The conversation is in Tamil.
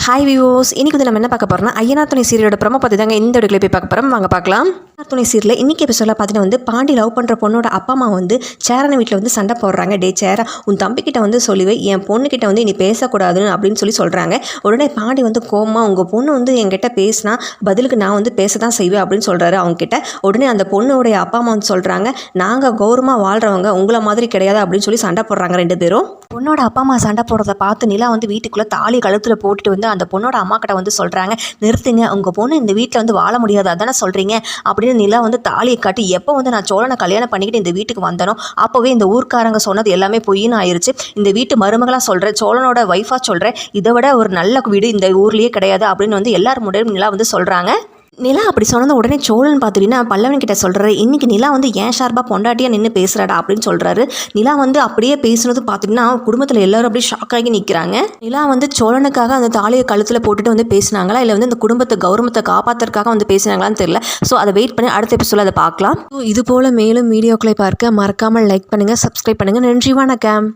ஹாய் விவோஸ், இன்றைக்கி வந்து நம்ம என்ன பார்க்க போகிறோம்னா ஐயனார் துணை சீரியலோட ப்ரோமோ பற்றி தாங்க இந்த வீடியோவில் போய் பார்க்க போகிறோம். வாங்க பார்க்கலாம். ஐயனார் துணை சீரியலில் இன்றைக்கி எபிசோடில் பார்த்தீங்கன்னா வந்து பாண்டி லவ் பண்ணுற பொண்ணோட அப்பா அம்மா வந்து சேரனை வீட்டில் வந்து சண்டை போடுறாங்க. டே சேர, உன் தம்பிக்கிட்ட வந்து சொல்லுவே, என் பொண்ணுக்கிட்ட வந்து நீ பேசக்கூடாதுன்னு அப்படின்னு சொல்கிறாங்க. உடனே பாண்டி வந்து கோமா, உங்கள் பொண்ணு வந்து என்கிட்ட பேசினா பதிலுக்கு நான் வந்து பேச தான் செய்வேன் அப்படின்னு சொல்கிறாரு அவங்ககிட்ட. உடனே அந்த பொண்ணுடைய அப்பா அம்மா வந்து சொல்கிறாங்க, நாங்கள் கௌரவமாக வாழ்கிறவங்க, உங்களை மாதிரி கிடையாது அப்படின்னு சொல்லி சண்டை போடுறாங்க ரெண்டு பேரும். பொண்ணோட அப்பா அம்மா சண்டை போடுறத பார்த்து நிலா வந்து வீட்டுக்குள்ளே தாலி கழுத்தில் போட்டுட்டு வந்து அந்த பொண்ணோட அம்மா கிட்ட வந்து சொல்கிறாங்க, நிறுத்துங்க, உங்கள் பொண்ணு இந்த வீட்டில் வந்து வாழ முடியாது அதானே சொல்கிறீங்க அப்படின்னு நிலா வந்து தாலியை காட்டி, எப்போ வந்து நான் சோழனை கல்யாணம் பண்ணிக்கிட்டு இந்த வீட்டுக்கு வந்தனோ அப்போவே இந்த ஊர்க்காரங்க சொன்னது எல்லாமே பொய்ன்னு ஆயிடுச்சு. இந்த வீட்டு மருமகளாக சொல்கிறேன், சோழனோட ஒய்ஃபாக சொல்கிறேன், இதை விட ஒரு நல்ல வீடு இந்த ஊர்லேயே கிடையாது அப்படின்னு வந்து எல்லாரும் முன்னாடியும் நிலா வந்து சொல்கிறாங்க. நிலா அப்படி சொன்னது உடனே சோழன் பார்த்துட்டிங்கன்னா பல்லவன் கிட்ட சொல்கிறாரு, இன்றைக்கி நிலா வந்து ஏன் ஷார்பாக பொண்டாட்டியாக நின்று பேசுகிறாடா அப்படின்னு சொல்கிறாரு. நிலா வந்து அப்படியே பேசுனது பார்த்திங்கன்னா குடும்பத்தில் எல்லோரும் அப்படியே ஷாக் ஆகி நிற்கிறாங்க. நிலா வந்து சோழனுக்காக அந்த தாலியை கழுத்தில் போட்டுட்டு வந்து பேசினாங்களா இல்லை வந்து இந்த குடும்பத்தை கௌரவத்தை காப்பாற்றுறதுக்காக வந்து பேசினாங்களான்னு தெரியல. ஸோ அதை வெயிட் பண்ணி அடுத்த எபிசோடில் அதை பார்க்கலாம். இது போல் மேலும் வீடியோக்களை பார்க்க மறக்காமல் லைக் பண்ணுங்கள், சப்ஸ்கிரைப் பண்ணுங்கள். நன்றி, வணக்கம்.